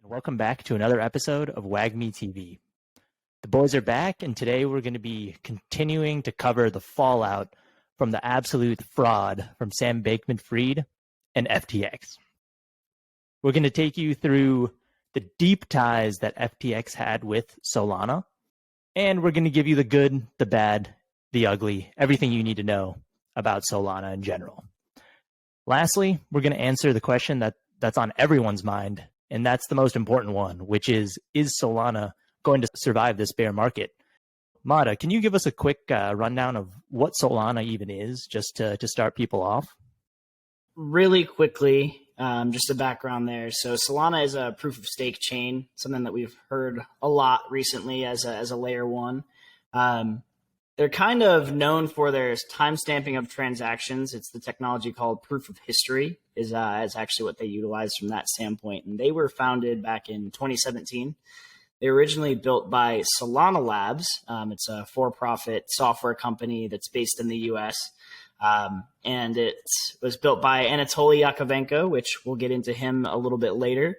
welcome back to another episode of WagMe TV. The boys are back, and today we're going to be continuing to cover the fallout from the absolute fraud from Sam Bankman-Fried and FTX. We're going to take you through the deep ties that FTX had with Solana, and we're going to give you the good, the bad, the ugly, everything you need to know about Solana in general. Lastly, we're going to answer the question that's on everyone's mind, and that's the most important one, which is Solana going to survive this bear market? Mata, can you give us a quick rundown of what Solana even is, just to start people off? Really quickly, just a background there. So Solana is a proof of stake chain, something that we've heard a lot recently as a layer one. They're kind of known for their timestamping of transactions. It's the technology called proof of history is actually what they utilize from that standpoint. And they were founded back in 2017. They were originally built by Solana Labs. It's a for-profit software company that's based in the U.S. And it was built by Anatoly Yakovenko, which we'll get into him a little bit later.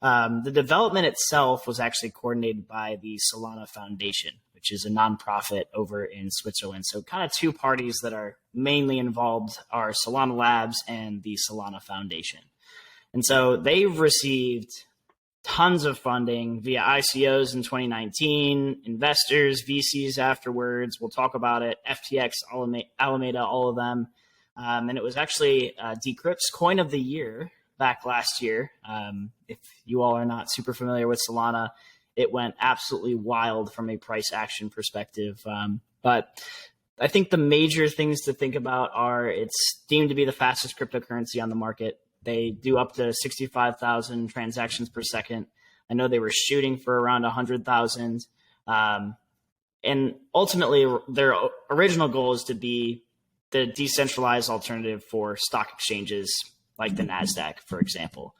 The development itself was actually coordinated by the Solana Foundation, which is a nonprofit over in Switzerland. So kind of two parties that are mainly involved are Solana Labs and the Solana Foundation. And so they've received tons of funding via ICOs in 2019, investors, VCs afterwards. We'll talk about it. FTX, Alameda, all of them. And it was actually Decrypt's Coin of the Year back last year. If you all are not super familiar with Solana, it went absolutely wild from a price action perspective. But I think the major things to think about are it's deemed to be the fastest cryptocurrency on the market. They do up to 65,000 transactions per second. I know they were shooting for around 100,000. And ultimately, their original goal is to be the decentralized alternative for stock exchanges like the NASDAQ, for example.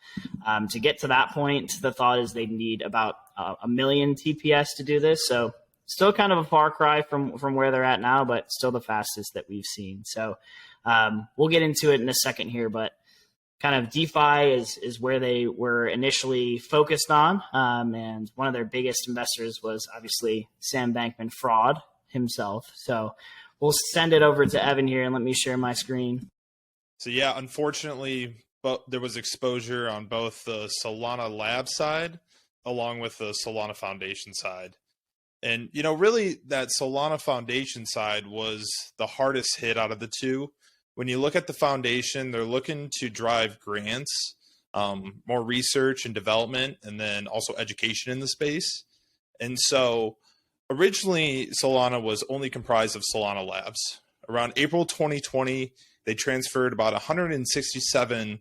To get to that point, the thought is they need about 1 million TPS to do this. So still kind of a far cry from where they're at now, but still the fastest that we've seen. So we'll get into it in a second here, but kind of DeFi is where they were initially focused on. And one of their biggest investors was obviously Sam Bankman-Fried himself. So we'll send it over to Evan here and let me share my screen. So yeah, unfortunately, but there was exposure on both the Solana Lab side along with the Solana Foundation side. And, really that Solana Foundation side was the hardest hit out of the two. When you look at the foundation, they're looking to drive grants, more research and development, and then also education in the space. And so originally, Solana was only comprised of Solana Labs. Around April 2020, they transferred about 167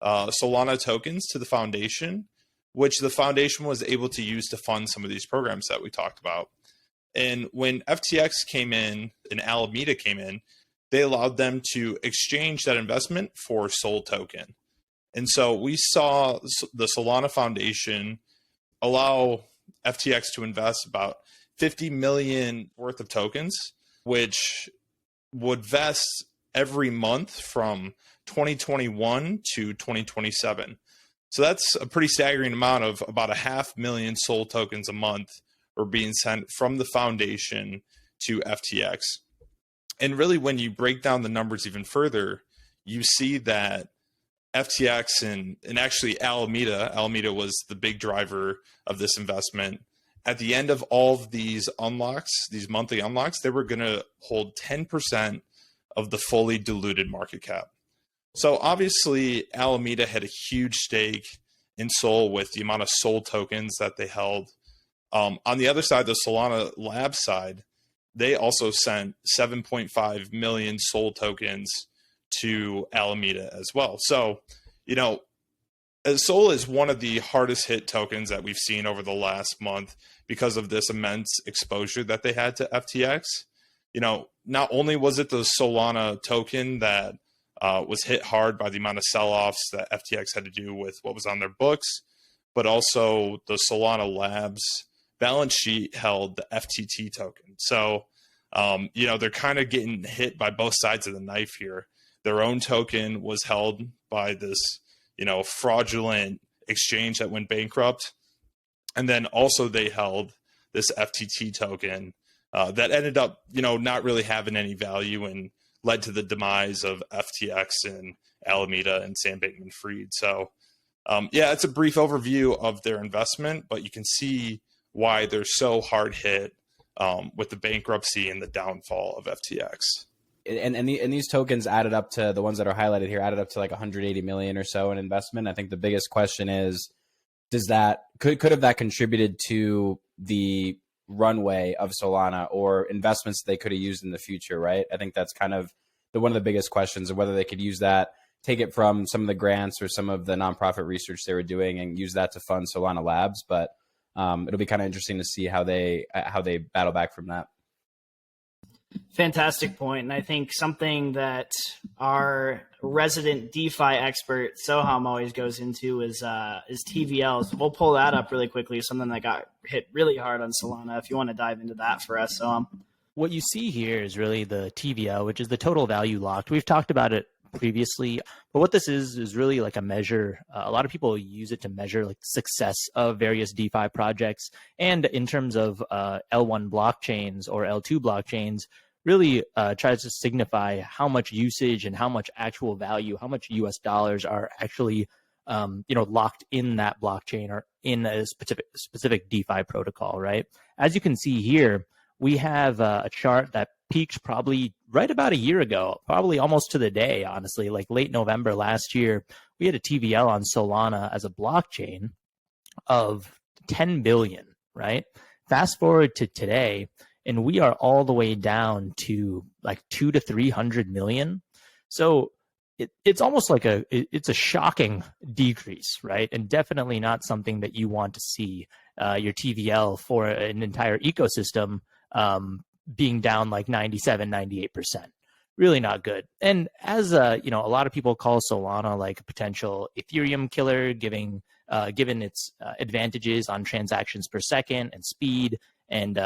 Solana tokens to the foundation, which the foundation was able to use to fund some of these programs that we talked about. And when FTX came in and Alameda came in, they allowed them to exchange that investment for Sol token. And so we saw the Solana Foundation allow FTX to invest about 50 million worth of tokens, which would vest every month from 2021 to 2027. So that's a pretty staggering amount of about 500,000 Sol tokens a month are being sent from the foundation to FTX. And really, when you break down the numbers even further, you see that FTX and actually Alameda was the big driver of this investment. At the end of all of these unlocks, these monthly unlocks, they were going to hold 10% of the fully diluted market cap. So obviously, Alameda had a huge stake in Sol with the amount of Sol tokens that they held. On the other side, the Solana Lab side, they also sent 7.5 million Sol tokens to Alameda as well. So, Sol is one of the hardest hit tokens that we've seen over the last month because of this immense exposure that they had to FTX. Not only was it the Solana token that was hit hard by the amount of sell-offs that FTX had to do with what was on their books, but also the Solana Labs balance sheet held the FTT token. So, they're kind of getting hit by both sides of the knife here. Their own token was held by this, fraudulent exchange that went bankrupt. And then also they held this FTT token that ended up, not really having any value and led to the demise of FTX and Alameda and Sam Bankman-Fried. So, it's a brief overview of their investment, but you can see why they're so hard hit with the bankruptcy and the downfall of FTX. And these tokens added up to, the ones that are highlighted here, added up to like 180 million or so in investment. I think the biggest question is, could have that contributed to the runway of Solana or investments they could have used in the future, right? I think that's kind of one of the biggest questions, of whether they could use that, take it from some of the grants or some of the nonprofit research they were doing and use that to fund Solana Labs. But it'll be kind of interesting to see how they battle back from that. Fantastic point. And I think something that our resident DeFi expert, Soham, always goes into is TVLs. We'll pull that up really quickly, something that got hit really hard on Solana. If you want to dive into that for us, Soham. What you see here is really the TVL, which is the total value locked. We've talked about it previously, but what this is really like a measure. A lot of people use it to measure like success of various DeFi projects. And in terms of L1 blockchains or L2 blockchains, really tries to signify how much usage and how much actual value, how much US dollars are actually locked in that blockchain or in a specific DeFi protocol, right? As you can see here, we have a chart that peaked probably right about a year ago, probably almost to the day, honestly, like late November last year. We had a TVL on Solana as a blockchain of 10 billion, right? Fast forward to today, and we are all the way down to like 200 to 300 million. So it's almost like it's a shocking decrease, right? And definitely not something that you want to see your TVL for an entire ecosystem being down like 97, 98%. Really not good. And as a lot of people call Solana like a potential Ethereum killer, given its advantages on transactions per second and speed and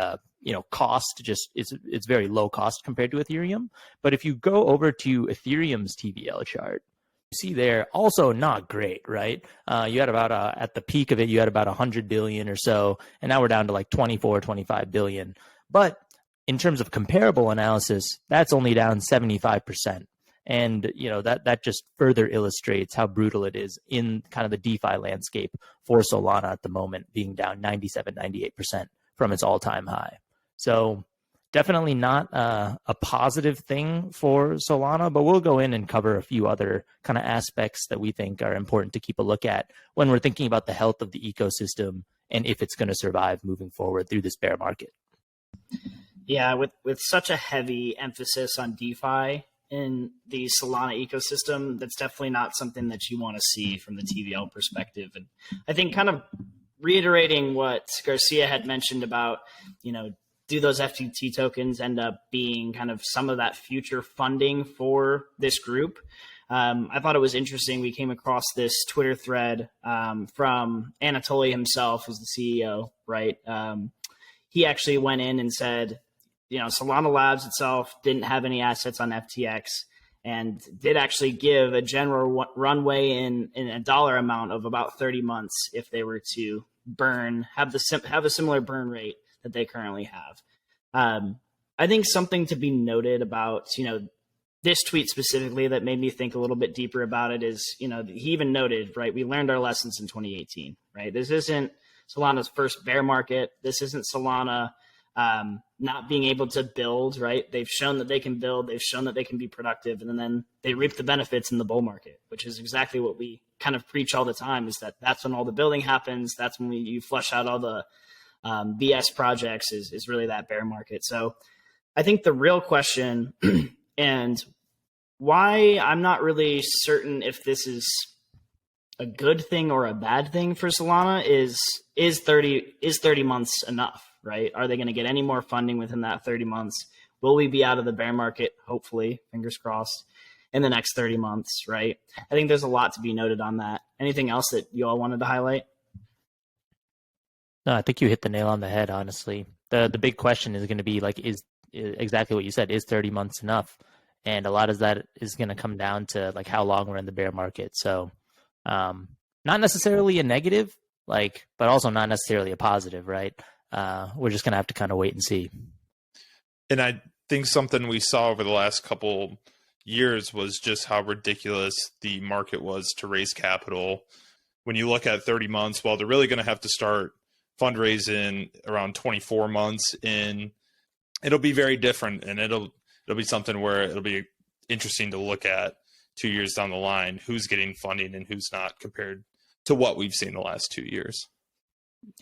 cost. Just it's very low cost compared to Ethereum. But if you go over to Ethereum's TVL chart, you see there also not great, right? You had about at the peak of it, you had about 100 billion or so, and now we're down to like 24, 25 billion. But in terms of comparable analysis, that's only down 75%. And that just further illustrates how brutal it is in kind of the DeFi landscape for Solana at the moment, being down 97, 98% from its all-time high. So definitely not a positive thing for Solana, but we'll go in and cover a few other kind of aspects that we think are important to keep a look at when we're thinking about the health of the ecosystem and if it's going to survive moving forward through this bear market. Yeah, with such a heavy emphasis on DeFi in the Solana ecosystem, that's definitely not something that you want to see from the TVL perspective. And I think kind of reiterating what Garcia had mentioned about, do those FTT tokens end up being kind of some of that future funding for this group? I thought it was interesting. We came across this Twitter thread from Anatoly himself, who's the CEO, right? He actually went in and said, Solana Labs itself didn't have any assets on FTX and did actually give a general runway in a dollar amount of about 30 months if they were to have a similar burn rate that they currently have. I think something to be noted about, this tweet specifically that made me think a little bit deeper about it is, he even noted, right, we learned our lessons in 2018, right? This isn't Solana's first bear market. This isn't Solana not being able to build, right? They've shown that they can build. They've shown that they can be productive. And then they reap the benefits in the bull market, which is exactly what we kind of preach all the time, is that's when all the building happens. That's when you flush out all the BS projects is really that bear market. So I think the real question and why I'm not really certain if this is a good thing or a bad thing for Solana is 30 months enough, right? Are they going to get any more funding within that 30 months? Will we be out of the bear market? Hopefully, fingers crossed, in the next 30 months, right? I think there's a lot to be noted on that. Anything else that you all wanted to highlight? No, I think you hit the nail on the head, honestly. The big question is going to be like, is exactly what you said, is 30 months enough? And a lot of that is going to come down to like how long we're in the bear market. So not necessarily a negative, like, but also not necessarily a positive, right? We're just gonna have to kind of wait and see. And I think something we saw over the last couple years was just how ridiculous the market was to raise capital. When you look at 30 months, well, they're really going to have to start fundraising around 24 months in. It'll be very different, and it'll be something where it'll be interesting to look at 2 years down the line, who's getting funding and who's not compared to what we've seen the last 2 years.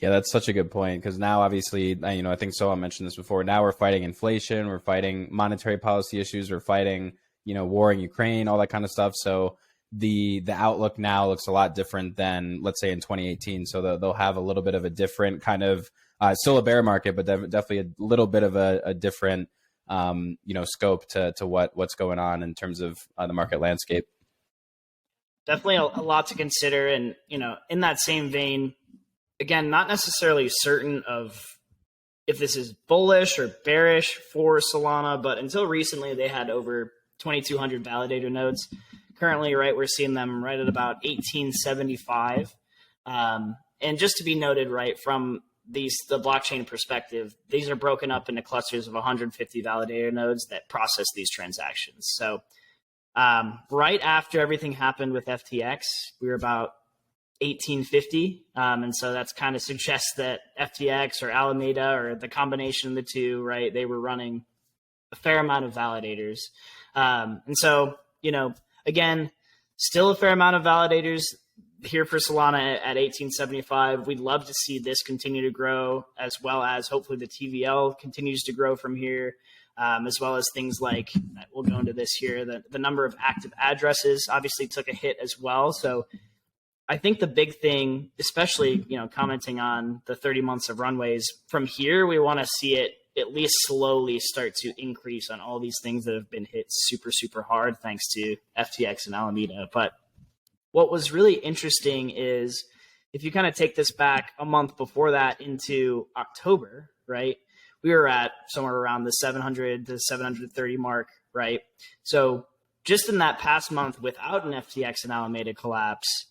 Yeah, that's such a good point, because now obviously, I think Sohan mentioned this before. Now we're fighting inflation, we're fighting monetary policy issues, we're fighting, war in Ukraine, all that kind of stuff. So the outlook now looks a lot different than, let's say, in 2018. So they'll have a little bit of a different kind of, still a bear market, but definitely a little bit of a different, scope to what's going on in terms of the market landscape. Definitely a lot to consider. And, in that same vein, again, not necessarily certain of if this is bullish or bearish for Solana, but until recently they had over 2,200 validator nodes. Currently, right, we're seeing them right at about 1,875. And just to be noted, right, from the blockchain perspective, these are broken up into clusters of 150 validator nodes that process these transactions. So right after everything happened with FTX, we were about 1,850. And so that's kind of suggests that FTX or Alameda or the combination of the two, right, they were running a fair amount of validators. And so, again, still a fair amount of validators here for Solana at 1,875. We'd love to see this continue to grow, as well as hopefully the TVL continues to grow from here, as well as things like, we'll go into this here, the number of active addresses obviously took a hit as well. So I think the big thing, especially, commenting on the 30 months of runways, from here, we want to see it at least slowly start to increase on all these things that have been hit super, super hard thanks to FTX and Alameda. But what was really interesting is if you kind of take this back a month before that into October, right, we were at somewhere around the 700 to 730 mark, right? So just in that past month without an FTX and Alameda collapse,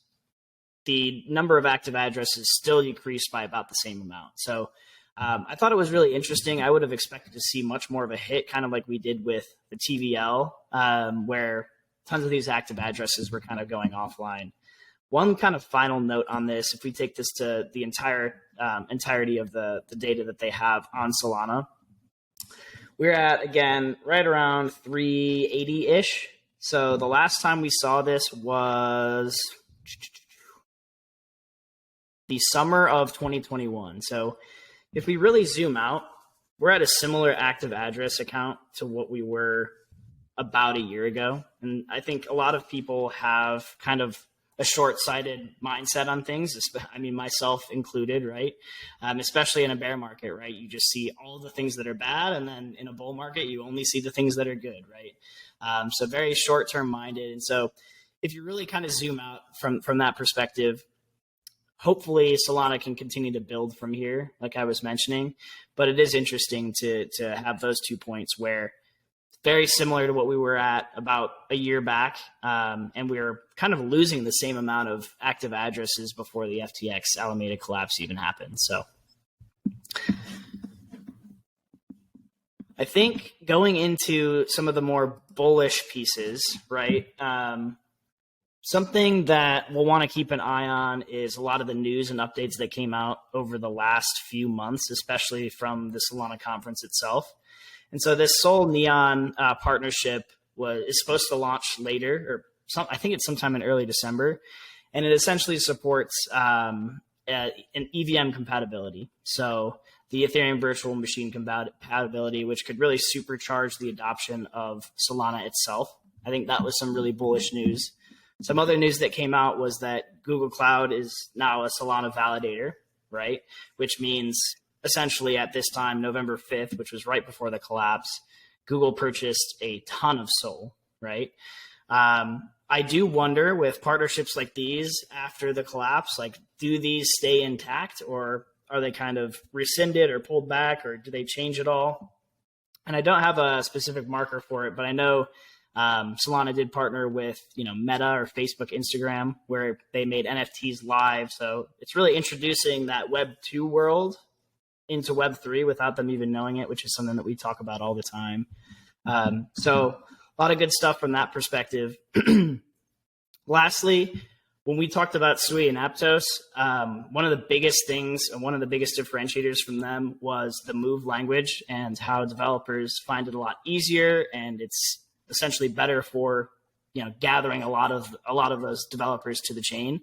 the number of active addresses still decreased by about the same amount. So I thought it was really interesting. I would have expected to see much more of a hit, kind of like we did with the TVL, where tons of these active addresses were kind of going offline. One kind of final note on this, if we take this to the entirety of the data that they have on Solana, we're at, again, right around 380-ish. So the last time we saw this was the summer of 2021. So if we really zoom out, we're at a similar active address account to what we were about a year ago. And I think a lot of people have kind of a short-sighted mindset on things. I mean, myself included, right? Especially in a bear market, right? You just see all the things that are bad. And then in a bull market, you only see the things that are good, right? So very short-term minded. And so if you really kind of zoom out from that perspective, hopefully Solana can continue to build from here, like I was mentioning. But it is interesting to have those 2 points where very similar to what we were at about a year back. And we were kind of losing the same amount of active addresses before the FTX Alameda collapse even happened. So I think going into some of the more bullish pieces, right? Something that we'll want to keep an eye on is a lot of the news and updates that came out over the last few months, especially from the Solana conference itself. And so this Sol Neon partnership is supposed to launch later, I think it's sometime in early December, and it essentially supports an EVM compatibility. So the Ethereum virtual machine compatibility, which could really supercharge the adoption of Solana itself. I think that was some really bullish news. Some other news that came out was that Google Cloud is now a Solana validator, right? Which means essentially at this time, November 5th, which was right before the collapse, Google purchased a ton of Sol, right? I do wonder with partnerships like these after the collapse, like do these stay intact or are they kind of rescinded or pulled back or do they change at all? And I don't have a specific marker for it, but I know Solana did partner with, Meta or Facebook, Instagram, where they made NFTs live. So it's really introducing that Web 2 world into Web 3 without them even knowing it, which is something that we talk about all the time. So a lot of good stuff from that perspective. Lastly, when we talked about Sui and Aptos, one of the biggest things and one of the biggest differentiators from them was the Move language and how developers find it a lot easier, and it's essentially better for gathering a lot of those developers to the chain.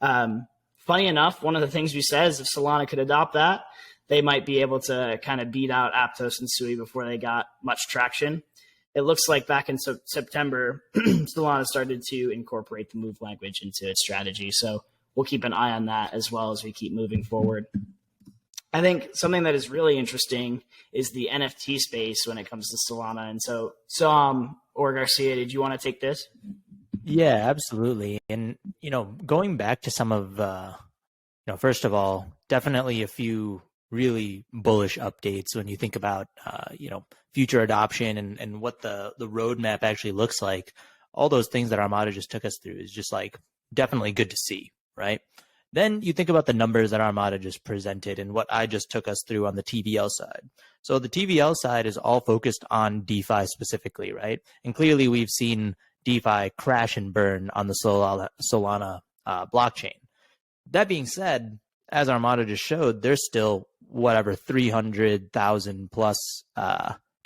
Funny enough, one of the things we said is if Solana could adopt that, they might be able to kind of beat out Aptos and Sui before they got much traction. It looks like back in September, Solana started to incorporate the Move language into its strategy. So we'll keep an eye on that as well as we keep moving forward. I think something that is really interesting is the NFT space when it comes to Solana. And so or Garcia, did you want to take this? Yeah, absolutely. And, going back to some of, first of all, definitely a few really bullish updates when you think about, future adoption and what the roadmap actually looks like. All those things that Armada just took us through is just like definitely good to see, right? Then you think about the numbers that Armada just presented and what I just took us through on the TVL side. So the TVL side is all focused on DeFi specifically, right? And clearly we've seen DeFi crash and burn on the Solana blockchain. That being said, as Armada just showed, there's still 300,000 plus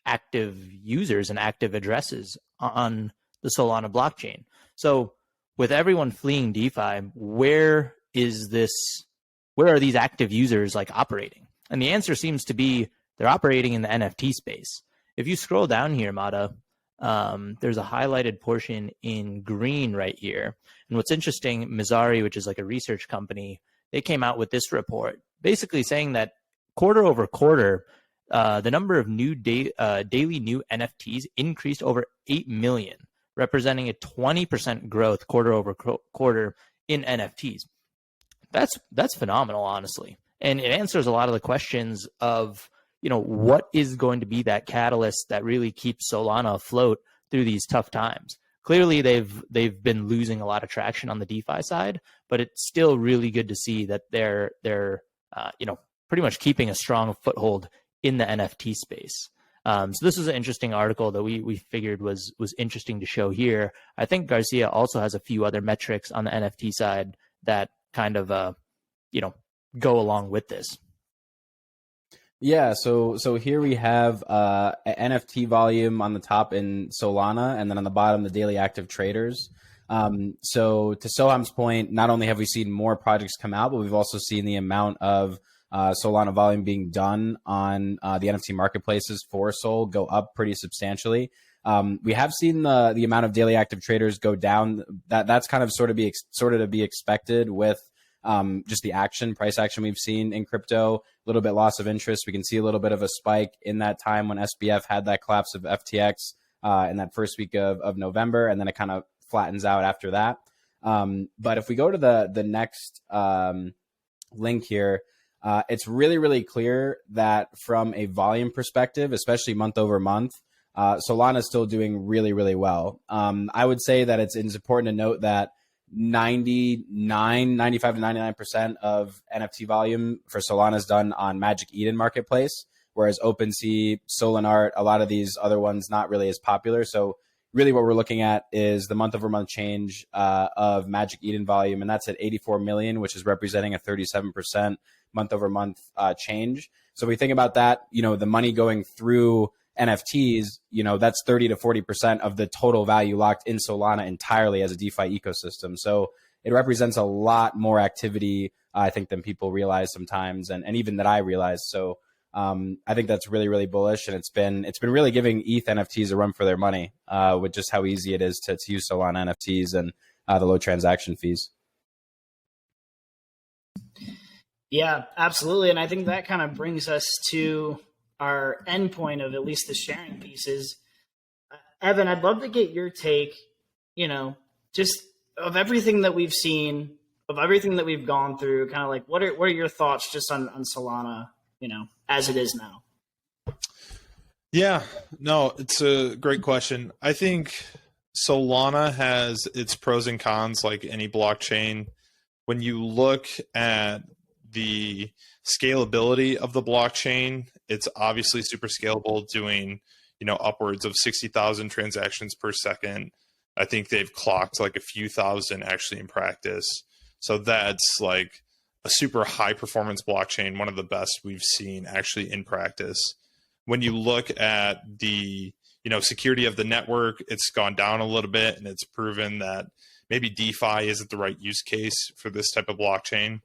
active users and active addresses on the Solana blockchain. So with everyone fleeing DeFi, where are these active users operating? And the answer seems to be they're operating in the NFT space. If you scroll down here, Mata, there's a highlighted portion in green right here. And what's interesting, Mizari, which is like a research company, they came out with this report basically saying that quarter over quarter, the number of daily new NFTs increased over 8 million, representing a 20% growth quarter over quarter in NFTs. That's phenomenal, honestly. And it answers a lot of the questions of, what is going to be that catalyst that really keeps Solana afloat through these tough times. Clearly, they've been losing a lot of traction on the DeFi side, but it's still really good to see that they're pretty much keeping a strong foothold in the NFT space. So this was an interesting article that we figured was interesting to show here. I think Garcia also has a few other metrics on the NFT side that kind of go along with this. Yeah, so here we have NFT volume on the top in Solana, and then on the bottom, the daily active traders. So to Soham's point, not only have we seen more projects come out, but we've also seen the amount of Solana volume being done on the NFT marketplaces for Sol go up pretty substantially. We have seen the amount of daily active traders go down. That's kind of sort of to be expected with just the price action we've seen in crypto. A little bit loss of interest. We can see a little bit of a spike in that time when SBF had that collapse of FTX in that first week of November, and then it kind of flattens out after that. But if we go to the next link here, it's really, really clear that from a volume perspective, especially month over month, Solana is still doing really, really well. I would say that it's important to note that 95 to 99% of NFT volume for Solana is done on Magic Eden marketplace, whereas OpenSea, Solanart, a lot of these other ones not really as popular. So really what we're looking at is the month over month change of Magic Eden volume, and that's at 84 million, which is representing a 37% month over month change. So if we think about that, the money going through NFTs, that's 30 to 40% of the total value locked in Solana entirely as a DeFi ecosystem. So it represents a lot more activity, I think, than people realize sometimes, and even that I realize. So I think that's really, really bullish, and it's been really giving ETH NFTs a run for their money with just how easy it is to use Solana NFTs and the low transaction fees. Yeah, absolutely. And I think that kind of brings us to our endpoint of at least the sharing pieces. Evan, I'd love to get your take, just of everything that we've seen, of everything that we've gone through, kind of like what are your thoughts just on Solana, as it is now? Yeah, no, it's a great question. I think Solana has its pros and cons like any blockchain. When you look at the scalability of the blockchain, it's obviously super scalable, doing, upwards of 60,000 transactions per second. I think they've clocked like a few thousand actually in practice. So that's like a super high performance blockchain, one of the best we've seen actually in practice. When you look at the security of the network, it's gone down a little bit, and it's proven that maybe DeFi isn't the right use case for this type of blockchain.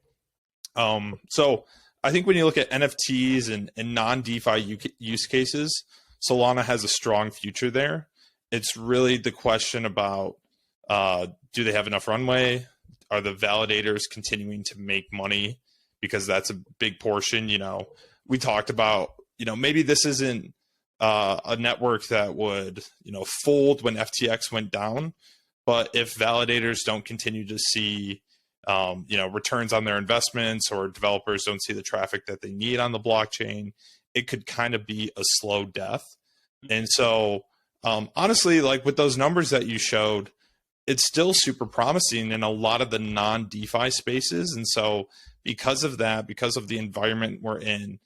So I think when you look at NFTs and non-DeFi use cases, Solana has a strong future there. It's really the question about, do they have enough runway? Are the validators continuing to make money? Because that's a big portion. We talked about, maybe this isn't a network that would, fold when FTX went down. But if validators don't continue to see, returns on their investments, or developers don't see the traffic that they need on the blockchain, it could kind of be a slow death. And so, honestly, like with those numbers that you showed, it's still super promising in a lot of the non-DeFi spaces. And so because of that, because of the environment we're in,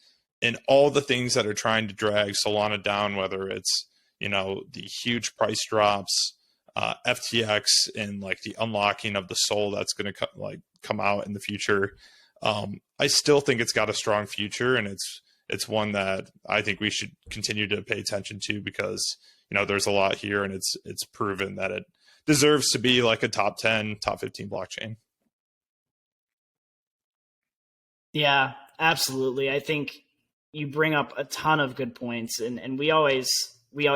and all the things that are trying to drag Solana down, whether it's, the huge price drops, FTX, and like the unlocking of the soul that's going to come out in the future, I still think it's got a strong future, and it's one that I think we should continue to pay attention to, because there's a lot here, and it's proven that it deserves to be like a top 10, top 15 blockchain. Yeah, absolutely. I think you bring up a ton of good points, and we always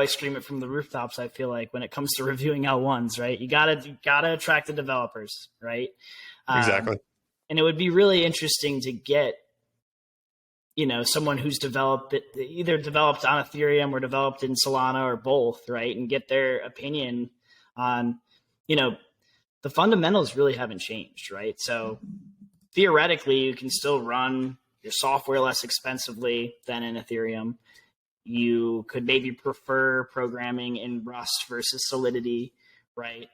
scream it from the rooftops. I feel like when it comes to reviewing L1s, right? You gotta attract the developers, right? Exactly. And it would be really interesting to get, someone who's either developed on Ethereum or developed in Solana or both, right? And get their opinion on, the fundamentals really haven't changed, right? So theoretically, you can still run your software less expensively than in Ethereum. You could maybe prefer programming in Rust versus Solidity, right?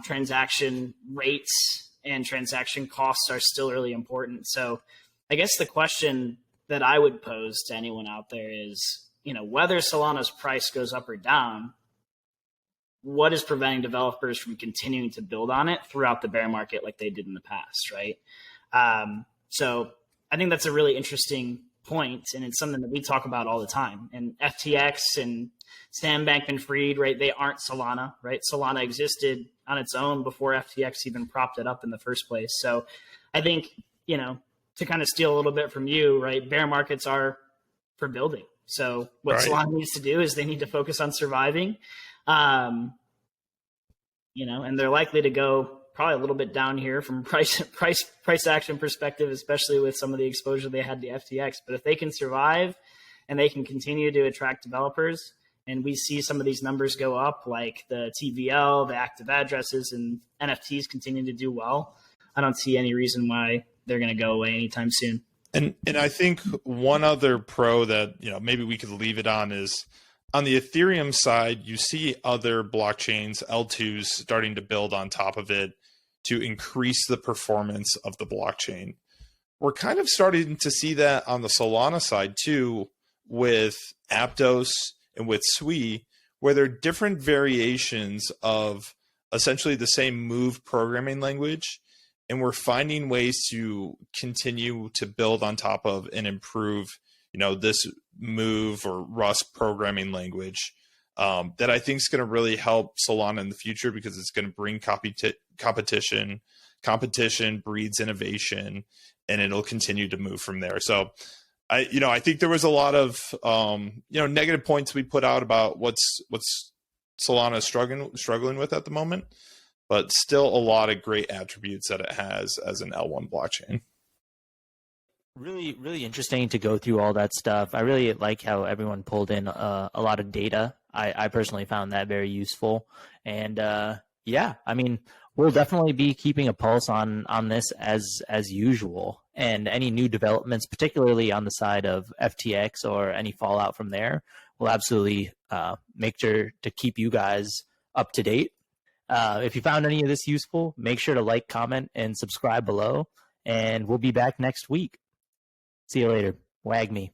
Transaction rates and transaction costs are still really important. So I guess the question that I would pose to anyone out there is, whether Solana's price goes up or down, what is preventing developers from continuing to build on it throughout the bear market like they did in the past, right? So I think that's a really interesting point, and it's something that we talk about all the time. And FTX and Sam Bankman-Fried, right? They aren't Solana, right? Solana existed on its own before FTX even propped it up in the first place. So I think, to kind of steal a little bit from you, right? Bear markets are for building. So what Right. Solana needs to do is they need to focus on surviving. And they're likely to go probably a little bit down here from price action perspective, especially with some of the exposure they had to FTX. But if they can survive and they can continue to attract developers, and we see some of these numbers go up, like the TVL, the active addresses, and NFTs continue to do well, I don't see any reason why they're going to go away anytime soon. And I think one other pro that maybe we could leave it on is, on the Ethereum side, you see other blockchains, L2s, starting to build on top of it to increase the performance of the blockchain. We're kind of starting to see that on the Solana side too, with Aptos and with Sui, where they're different variations of essentially the same Move programming language. And we're finding ways to continue to build on top of and improve, this Move or Rust programming language, that I think is going to really help Solana in the future, because it's going to bring competition. Competition breeds innovation, and it'll continue to move from there. So I think there was a lot of, negative points we put out about what's Solana struggling with at the moment, but still a lot of great attributes that it has as an L1 blockchain. Really, really interesting to go through all that stuff. I really like how everyone pulled in a lot of data. I personally found that very useful. And yeah, I mean, we'll definitely be keeping a pulse on this as usual. And any new developments, particularly on the side of FTX or any fallout from there, we'll absolutely make sure to keep you guys up to date. If you found any of this useful, make sure to like, comment, and subscribe below. And we'll be back next week. See you later. Wag me.